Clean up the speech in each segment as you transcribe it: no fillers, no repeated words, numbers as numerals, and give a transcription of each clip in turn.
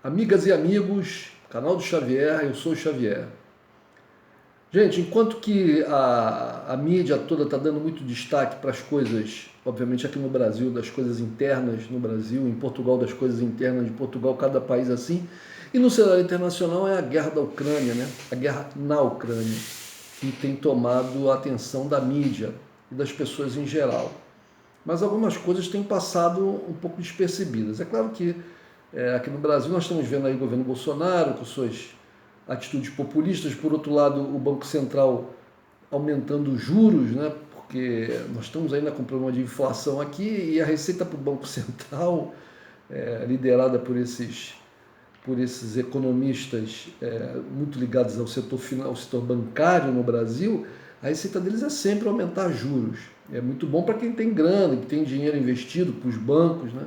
Amigas e amigos, canal do Xavier, eu sou o Xavier. Gente, enquanto que a mídia toda está dando muito destaque para as coisas, obviamente aqui no Brasil, das coisas internas no Brasil, em Portugal das coisas internas de Portugal, cada país assim, e no cenário internacional é a guerra da Ucrânia, né? A guerra na Ucrânia, que tem tomado a atenção da mídia e das pessoas em geral. Mas algumas coisas têm passado um pouco despercebidas. É claro que aqui no Brasil nós estamos vendo aí o governo Bolsonaro com suas atitudes populistas, por outro lado o Banco Central aumentando os juros, né? Porque nós estamos ainda com problema de inflação aqui e a receita para o Banco Central, liderada por esses economistas muito ligados ao setor bancário no Brasil, a receita deles é sempre aumentar juros. É muito bom para quem tem grana, que tem dinheiro investido, para os bancos, né?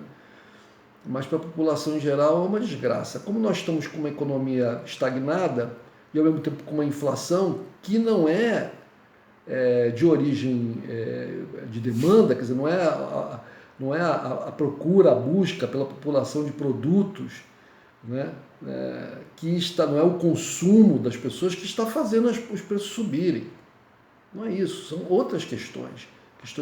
Mas para a população em geral é uma desgraça. Como nós estamos com uma economia estagnada e ao mesmo tempo com uma inflação que não é, de origem de demanda, quer dizer, não é a procura, a busca pela população de produtos, né, que está, não é o consumo das pessoas que está fazendo os preços subirem. Não é isso, são outras questões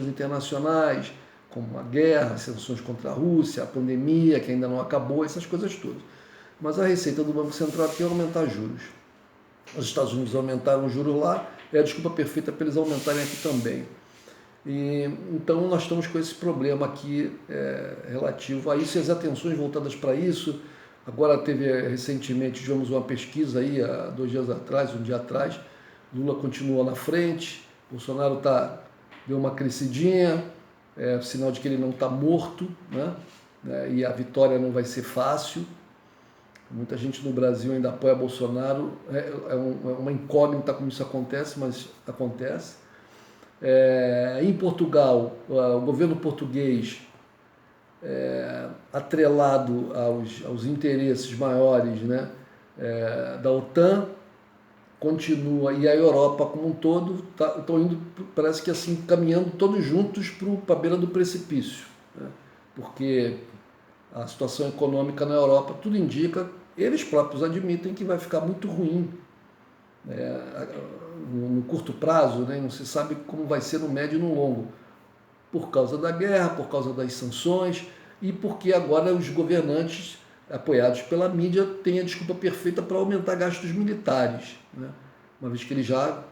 internacionais, como a guerra, as sanções contra a Rússia, a pandemia que ainda não acabou, essas coisas todas. Mas a receita do Banco Central é aumentar juros. Os Estados Unidos aumentaram os juros lá, é a desculpa perfeita para eles aumentarem aqui também. Então nós estamos com esse problema aqui relativo a isso e as atenções voltadas para isso. Agora recentemente, tivemos uma pesquisa aí, há 2 dias atrás, um dia atrás, Lula continua na frente, Bolsonaro deu uma crescidinha, sinal de que ele não está morto, né? E a vitória não vai ser fácil. Muita gente no Brasil ainda apoia Bolsonaro, é uma incógnita como isso acontece, mas acontece. Em Portugal, o governo português, atrelado aos interesses maiores, né, da OTAN, continua, e a Europa como um todo estão indo, parece que assim, caminhando todos juntos para a beira do precipício, né? Porque a situação econômica na Europa, tudo indica, eles próprios admitem que vai ficar muito ruim no curto prazo, né? Não se sabe como vai ser no médio e no longo, por causa da guerra, por causa das sanções e porque agora os governantes, apoiados pela mídia, têm a desculpa perfeita para aumentar gastos militares, né? Uma vez que eles já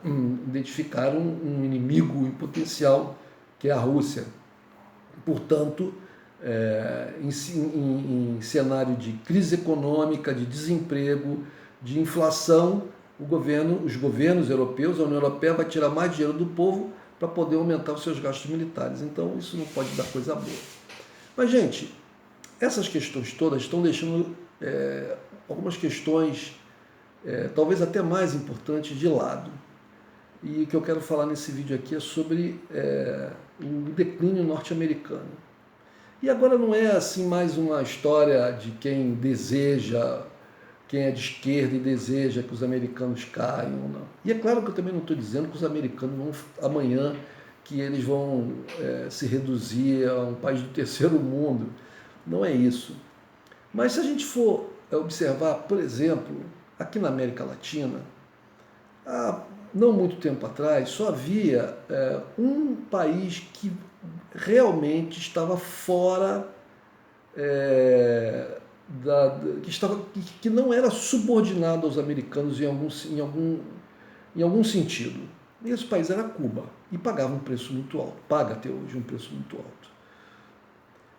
identificaram um inimigo em potencial, que é a Rússia. Portanto, em cenário de crise econômica, de desemprego, de inflação, os governos europeus, a União Europeia vai tirar mais dinheiro do povo para poder aumentar os seus gastos militares. Então, isso não pode dar coisa boa. Mas, gente, essas questões todas estão deixando algumas questões, talvez até mais importantes, de lado. E o que eu quero falar nesse vídeo aqui é sobre o declínio norte-americano. E agora não é assim mais uma história de quem é de esquerda e deseja que os americanos caiam, não. E é claro que eu também não estou dizendo que os americanos vão amanhã, que eles vão se reduzir a um país do terceiro mundo. Não é isso. Mas se a gente for observar, por exemplo, aqui na América Latina, há não muito tempo atrás, só havia um país que realmente estava fora, que não era subordinado aos americanos em algum sentido. E esse país era Cuba, e pagava um preço muito alto, paga até hoje um preço muito alto.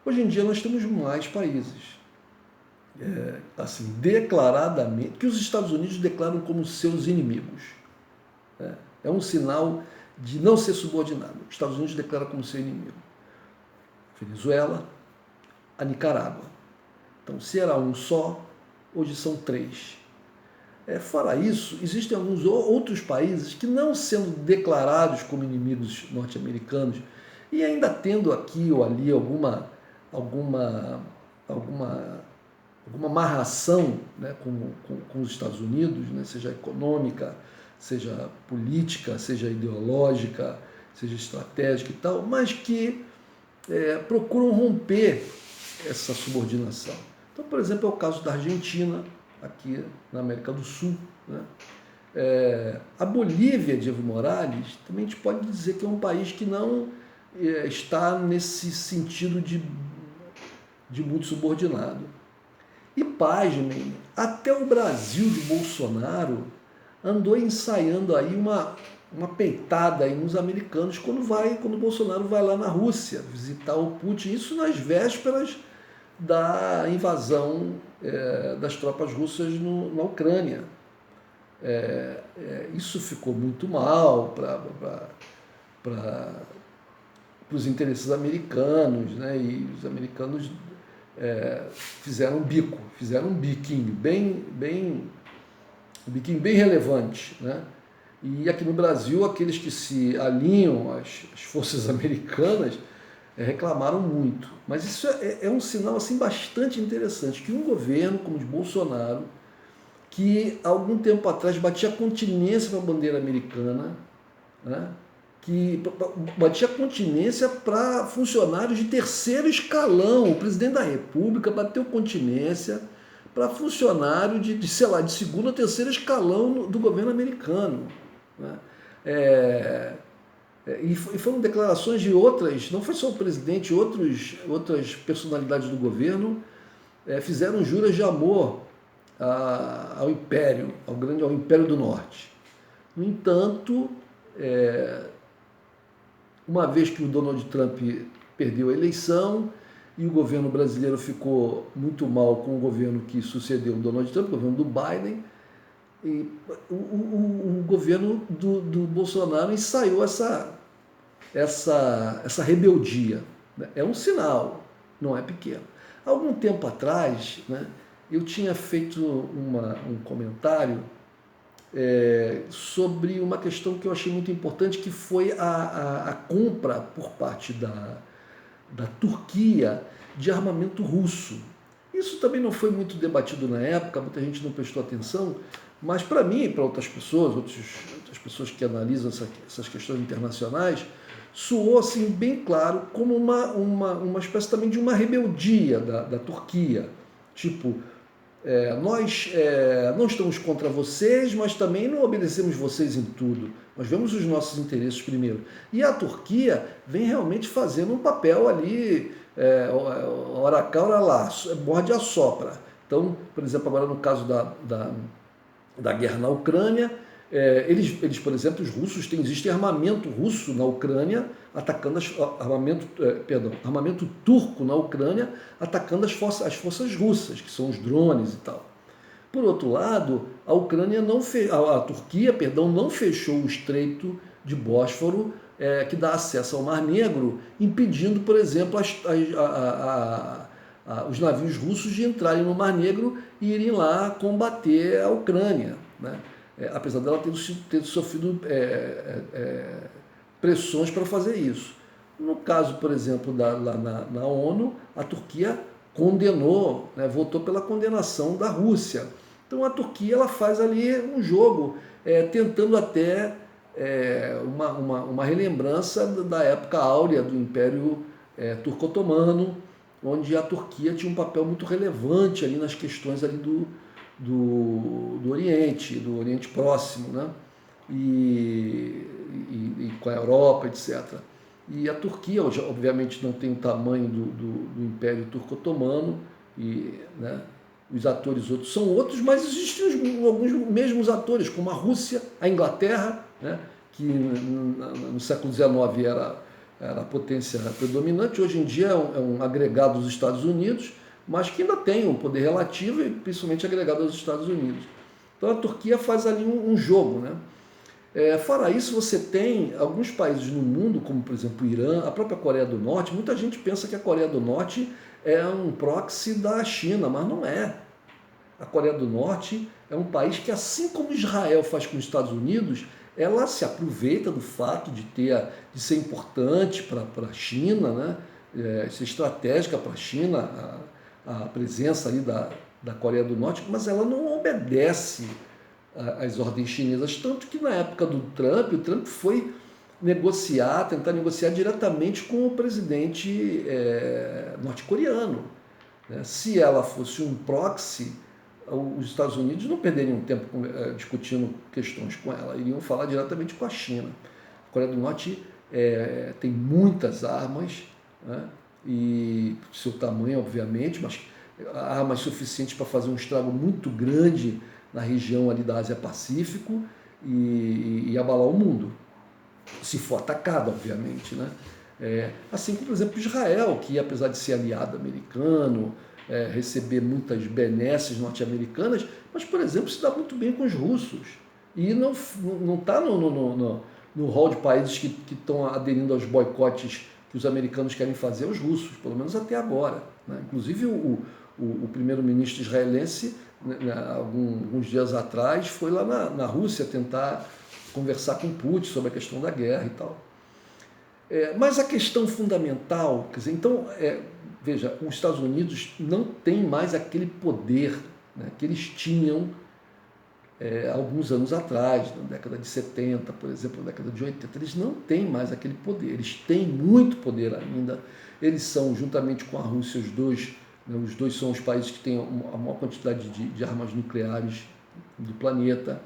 Hoje em dia nós temos mais países, assim, declaradamente, que os Estados Unidos declaram como seus inimigos. É um sinal de não ser subordinado. Os Estados Unidos declara como seu inimigo Venezuela, a Nicarágua. Então, se era um só, hoje são 3. Fora isso, existem alguns outros países que, não sendo declarados como inimigos norte-americanos e ainda tendo aqui ou ali alguma amarração, né, com os Estados Unidos, né, seja econômica, seja política, seja ideológica, seja estratégica e tal, mas que procuram romper essa subordinação. Então, por exemplo, é o caso da Argentina, aqui na América do Sul, né? A Bolívia de Evo Morales também a gente pode dizer que é um país que não está nesse sentido de muito subordinado. E pasmem, até o Brasil de Bolsonaro andou ensaiando aí uma peitada aí nos americanos quando o Bolsonaro vai lá na Rússia visitar o Putin, isso nas vésperas da invasão das tropas russas na Ucrânia. Isso ficou muito mal para os interesses americanos, né? E os americanos fizeram um biquinho bem relevante, né? E aqui no Brasil, aqueles que se alinham às forças americanas reclamaram muito. Mas isso é um sinal assim, bastante interessante, que um governo como o de Bolsonaro, que há algum tempo atrás batia continência para a bandeira americana, né? Que batia continência para funcionários de terceiro escalão. O presidente da República bateu continência para funcionário de segundo ou terceiro escalão do governo americano, né? E foram declarações de outras, não foi só o presidente, outras personalidades do governo fizeram juras de amor ao Império, ao Império do Norte. No entanto, uma vez que o Donald Trump perdeu a eleição e o governo brasileiro ficou muito mal com o governo que sucedeu o Donald Trump, o governo do Biden, e o governo do Bolsonaro ensaiou essa rebeldia. É um sinal, não é pequeno. Algum tempo atrás, né, eu tinha feito um comentário sobre uma questão que eu achei muito importante, que foi a compra por parte da Turquia de armamento russo. Isso também não foi muito debatido na época, muita gente não prestou atenção, mas para mim e para outras pessoas que analisam essas questões internacionais, soou assim, bem claro como uma espécie também de uma rebeldia da Turquia. Tipo, nós não estamos contra vocês, mas também não obedecemos vocês em tudo. Nós vemos os nossos interesses primeiro. E a Turquia vem realmente fazendo um papel ali, ora cá, ora lá, morde a sopra. Então, por exemplo, agora no caso da guerra na Ucrânia, eles, por exemplo, os russos, existe armamento russo na Ucrânia, atacando armamento turco na Ucrânia, atacando as forças russas, que são os drones e tal. Por outro lado, a Turquia, não fechou o Estreito de Bósforo, que dá acesso ao Mar Negro, impedindo, por exemplo, os navios russos de entrarem no Mar Negro e irem lá combater a Ucrânia, né? Apesar dela ter sofrido pressões para fazer isso. No caso, por exemplo, lá na ONU, a Turquia condenou, né, votou pela condenação da Rússia. Então a Turquia ela faz ali um jogo, tentando até uma relembrança da época áurea do Império Turco-Otomano, onde a Turquia tinha um papel muito relevante ali nas questões ali do Oriente Próximo, né? E com a Europa, etc. E a Turquia, obviamente, não tem o tamanho do Império Turco-Otomano, né, os atores outros são outros, mas existem alguns mesmos atores, como a Rússia, a Inglaterra, né, que no século XIX era a potência predominante, hoje em dia é um agregado dos Estados Unidos, mas que ainda tem um poder relativo e principalmente agregado aos Estados Unidos. Então a Turquia faz ali um jogo, né? Fora isso, você tem alguns países no mundo, como por exemplo o Irã, a própria Coreia do Norte. Muita gente pensa que a Coreia do Norte é um proxy da China, mas não é. A Coreia do Norte é um país que, assim como Israel faz com os Estados Unidos, ela se aproveita do fato de ser importante para a China, né? Ser estratégica para a China, a presença ali da Coreia do Norte, mas ela não obedece às ordens chinesas, tanto que na época do Trump, o Trump foi tentar negociar diretamente com o presidente norte-coreano. né? Se ela fosse um proxy, os Estados Unidos não perderiam tempo discutindo questões com ela, iriam falar diretamente com a China. A Coreia do Norte tem muitas armas, né? E seu tamanho, obviamente, mas armas suficientes para fazer um estrago muito grande na região ali da Ásia-Pacífico e abalar o mundo, se for atacada, obviamente, né? Assim como, por exemplo, Israel, que apesar de ser aliado americano, receber muitas benesses norte-americanas, mas, por exemplo, se dá muito bem com os russos. E não está no hall de países que estão aderindo aos boicotes que os americanos querem fazer aos russos, pelo menos até agora, né? Inclusive o primeiro-ministro israelense, né, alguns dias atrás, foi lá na Rússia tentar conversar com Putin sobre a questão da guerra e tal. Mas a questão fundamental, quer dizer, então, veja, os Estados Unidos não têm mais aquele poder, né, que eles tinham alguns anos atrás, na década de 70, por exemplo, na década de 80, eles não têm mais aquele poder, eles têm muito poder ainda, eles são, juntamente com a Rússia, os dois são os países que têm a maior quantidade de armas nucleares do planeta.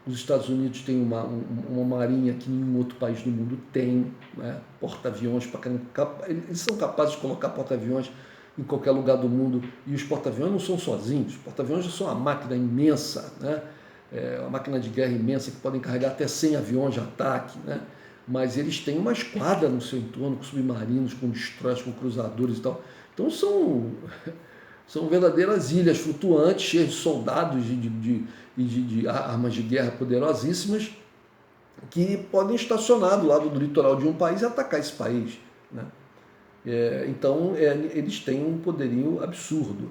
Os Estados Unidos têm uma marinha que nenhum outro país do mundo tem, né? Porta-aviões, eles são capazes de colocar porta-aviões em qualquer lugar do mundo, e os porta-aviões não são sozinhos, os porta-aviões são uma máquina imensa, né? Uma máquina de guerra imensa que podem carregar até 100 aviões de ataque, né? Mas eles têm uma esquadra no seu entorno, com submarinos, com destroyers, com cruzadores e tal. Então são verdadeiras ilhas flutuantes, cheias de soldados e de armas de guerra poderosíssimas, que podem estacionar do lado do litoral de um país e atacar esse país, né? Então, eles têm um poderio absurdo.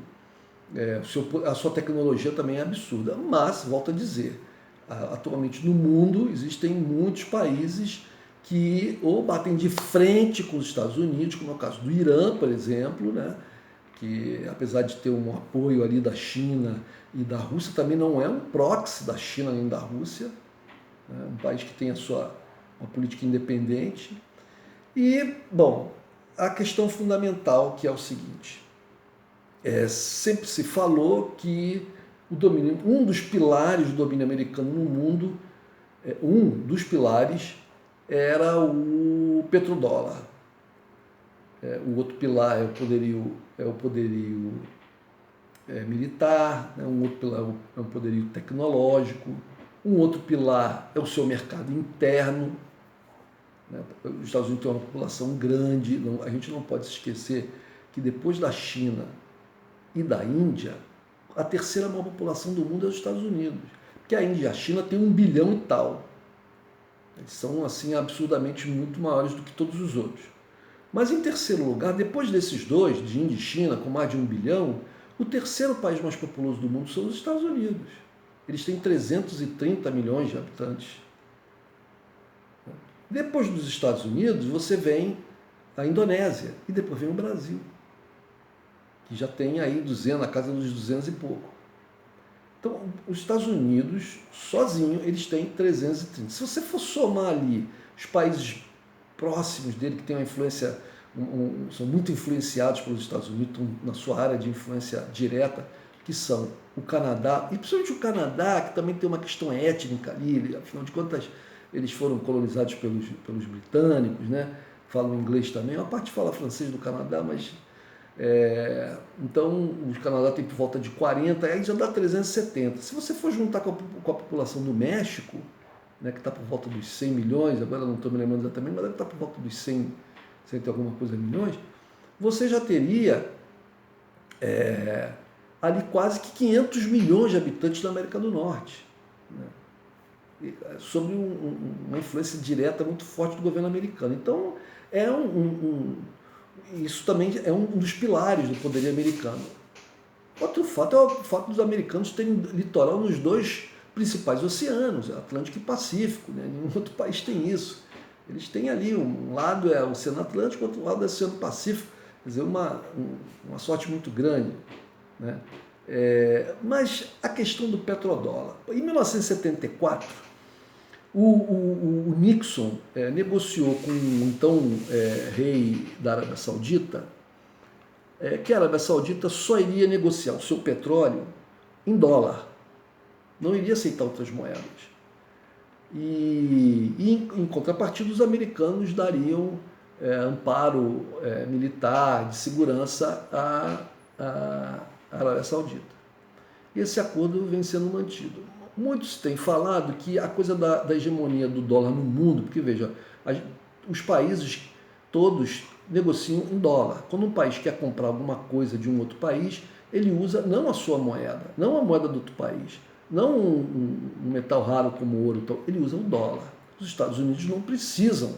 A sua tecnologia também é absurda, mas, volto a dizer, atualmente no mundo existem muitos países que ou batem de frente com os Estados Unidos, como é o caso do Irã, por exemplo, né? Que apesar de ter um apoio ali da China e da Rússia, também não é um proxy da China nem da Rússia, né? Um país que tem uma política independente. E, bom, a questão fundamental, que é o seguinte: sempre se falou que um dos pilares do domínio americano no mundo, um dos pilares era o petrodólar. O outro pilar é o poderio militar, né? Um outro pilar é o poderio tecnológico, um outro pilar é o seu mercado interno, né? Os Estados Unidos têm uma população grande, a gente não pode se esquecer que depois da China e da Índia, a terceira maior população do mundo é os Estados Unidos, porque a Índia e a China têm 1 bilhão e tal, eles são assim absurdamente muito maiores do que todos os outros. Mas em terceiro lugar, depois desses dois, de Índia e China, com mais de 1 bilhão, o terceiro país mais populoso do mundo são os Estados Unidos. Eles têm 330 milhões de habitantes. Depois dos Estados Unidos, você vem a Indonésia e depois vem o Brasil, que já tem aí na casa dos 200 e pouco. Então, os Estados Unidos, sozinho, eles têm 330. Se você for somar ali os países próximos dele, que têm uma influência, são muito influenciados pelos Estados Unidos, estão na sua área de influência direta, que são o Canadá, e principalmente o Canadá, que também tem uma questão étnica ali, afinal de contas, eles foram colonizados pelos britânicos, né? Falam inglês também, uma parte fala francês do Canadá, mas... então, o Canadá tem por volta de 40, aí já dá 370. Se você for juntar com a população do México, né, que está por volta dos 100 milhões, agora não estou me lembrando exatamente, mas deve estar por volta dos 100 e alguma coisa milhões, você já teria ali quase que 500 milhões de habitantes da América do Norte, né, sob uma influência direta muito forte do governo americano. Então, isso também é um dos pilares do poderio americano. Outro fato é o fato dos americanos terem litoral nos dois principais oceanos, Atlântico e Pacífico, né? Nenhum outro país tem isso. Eles têm ali, um lado é o Oceano Atlântico, outro lado é o Oceano Pacífico, quer dizer, uma sorte muito grande, né? Mas a questão do petrodólar. Em 1974, o Nixon negociou com o então rei da Arábia Saudita que a Arábia Saudita só iria negociar o seu petróleo em dólar, não iria aceitar outras moedas. E em contrapartida, os americanos dariam amparo militar, de segurança à Arábia Saudita. E esse acordo vem sendo mantido. Muitos têm falado que a coisa da hegemonia do dólar no mundo, porque veja, os países todos negociam em dólar. Quando um país quer comprar alguma coisa de um outro país, ele usa não a sua moeda, não a moeda do outro país, não um metal raro como o ouro, então, ele usa o dólar. Os Estados Unidos não precisam.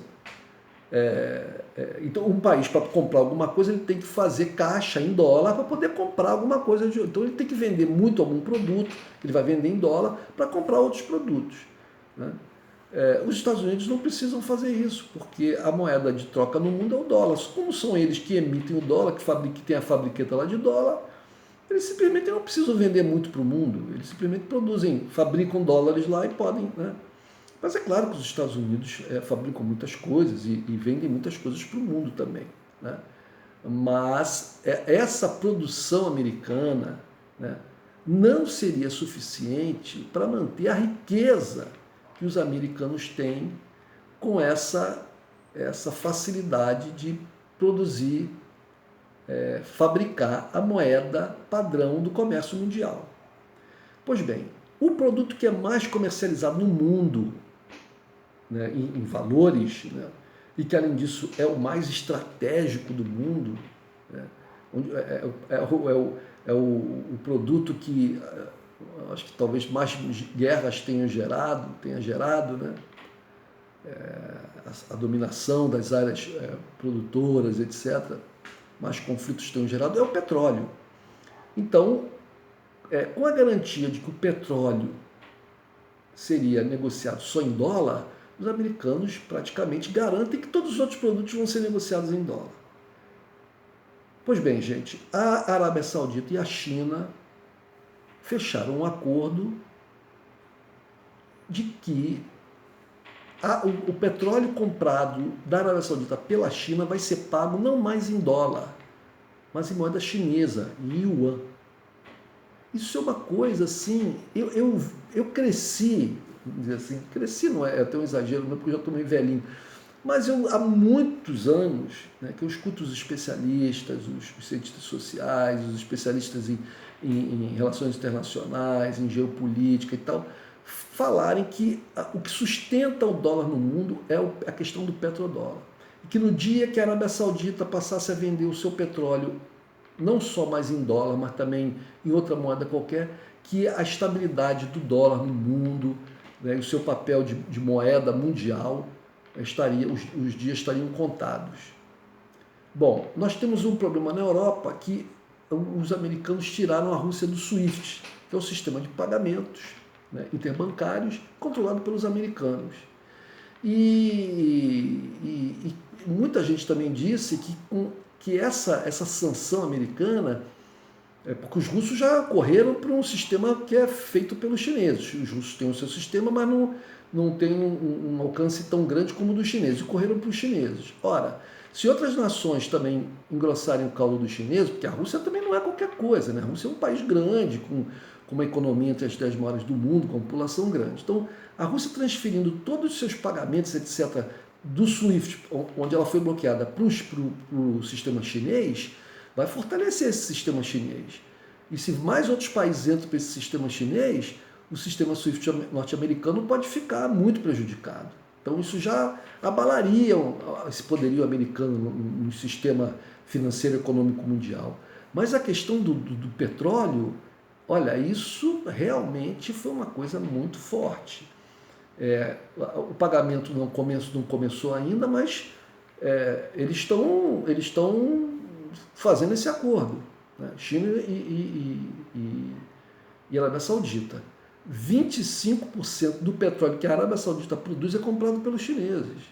Então, um país, para comprar alguma coisa, ele tem que fazer caixa em dólar para poder comprar alguma coisa. Então, ele tem que vender muito algum produto, ele vai vender em dólar para comprar outros produtos. Né? Os Estados Unidos não precisam fazer isso, porque a moeda de troca no mundo é o dólar. Como são eles que emitem o dólar, que tem a fabriqueta lá de dólar, eles simplesmente não precisam vender muito para o mundo, eles simplesmente fabricam dólares lá e podem. Né? Mas é claro que os Estados Unidos fabricam muitas coisas e vendem muitas coisas para o mundo também. Né? Mas essa produção americana, né, não seria suficiente para manter a riqueza que os americanos têm com essa facilidade de produzir, fabricar a moeda padrão do comércio mundial. Pois bem, o produto que é mais comercializado no mundo, né, em valores, né, e que além disso é o mais estratégico do mundo, né, o produto que acho que talvez mais guerras tenha gerado, né, a dominação das áreas produtoras, etc., mais conflitos tenham gerado, é o petróleo. Então, com a garantia de que o petróleo seria negociado só em dólar, os americanos praticamente garantem que todos os outros produtos vão ser negociados em dólar. Pois bem, gente, a Arábia Saudita e a China fecharam um acordo de que o petróleo comprado da Arábia Saudita pela China vai ser pago não mais em dólar, mas em moeda chinesa, yuan. Isso é uma coisa assim, eu cresci, vamos dizer assim, cresci não é até um exagero, não, porque eu já estou meio velhinho, mas há muitos anos, né, que eu escuto os especialistas, os cientistas sociais, os especialistas em relações internacionais, em geopolítica e tal, falarem que o que sustenta o dólar no mundo é a questão do petrodólar. E que no dia que a Arábia Saudita passasse a vender o seu petróleo, não só mais em dólar, mas também em outra moeda qualquer, que a estabilidade do dólar no mundo, né, o seu papel de moeda mundial, os dias estariam contados. Bom, nós temos um problema na Europa que os americanos tiraram a Rússia do SWIFT, que é o sistema de pagamentos, né, interbancários controlado pelos americanos. E muita gente também disse que essa sanção americana, porque os russos já correram para um sistema que é feito pelos chineses. Os russos têm o seu sistema, mas não tem um alcance tão grande como o dos chineses, e correram para os chineses. Ora, se outras nações também engrossarem o caldo dos chineses, porque a Rússia também não é qualquer coisa, né? A Rússia é um país grande, com uma economia entre as 10 maiores do mundo, com uma população grande. Então, a Rússia transferindo todos os seus pagamentos, etc., do SWIFT, onde ela foi bloqueada, para o sistema chinês, vai fortalecer esse sistema chinês. E se mais outros países entram para esse sistema chinês, o sistema SWIFT norte-americano pode ficar muito prejudicado. Então isso já abalaria esse poderio americano no sistema financeiro e econômico mundial. Mas a questão do petróleo, olha, isso realmente foi uma coisa muito forte. O pagamento não começou ainda, mas eles estão fazendo esse acordo, né? China e Arábia Saudita. 25% do petróleo que a Arábia Saudita produz é comprado pelos chineses.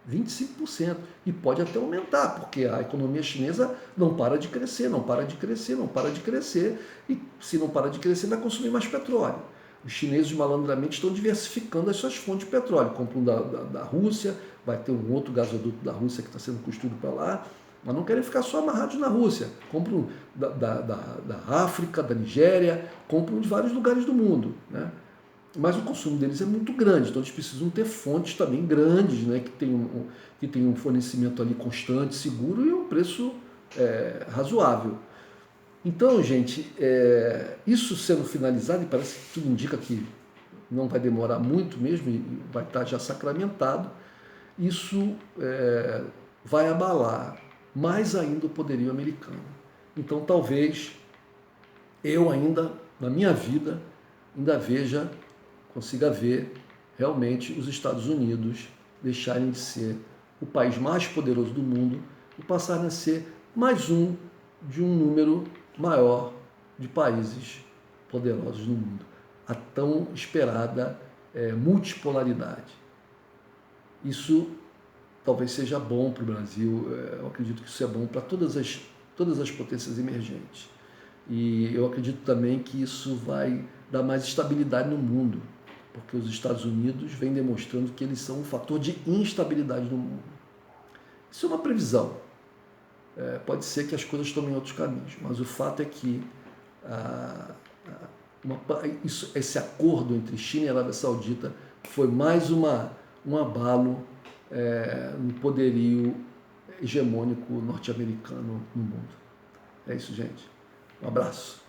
25%. E pode até aumentar, porque a economia chinesa não para de crescer, não para de crescer, não para de crescer. E se não para de crescer, vai consumir mais petróleo. Os chineses malandramente estão diversificando as suas fontes de petróleo. Compram da Rússia, vai ter um outro gasoduto da Rússia que está sendo construído para lá. mas não querem ficar só amarrados na Rússia. Compram da África, da Nigéria, compram de vários lugares do mundo, né? Mas o consumo deles é muito grande, então eles precisam ter fontes também grandes, né, que tem um fornecimento ali constante, seguro e um preço razoável. Então, gente, isso sendo finalizado, e parece que tudo indica que não vai demorar muito mesmo, e vai estar já sacramentado, isso vai abalar mais ainda o poderio americano. Então, talvez eu ainda, na minha vida, ainda consiga ver realmente os Estados Unidos deixarem de ser o país mais poderoso do mundo e passarem a ser mais um de um número maior de países poderosos no mundo. A tão esperada multipolaridade. Isso talvez seja bom para o Brasil, eu acredito que isso é bom para todas as potências emergentes. E eu acredito também que isso vai dar mais estabilidade no mundo, porque os Estados Unidos vêm demonstrando que eles são um fator de instabilidade no mundo. Isso é uma previsão. Pode ser que as coisas tomem outros caminhos, mas o fato é que esse acordo entre China e Arábia Saudita foi mais um abalo no poderio hegemônico norte-americano no mundo. É isso, gente. Um abraço.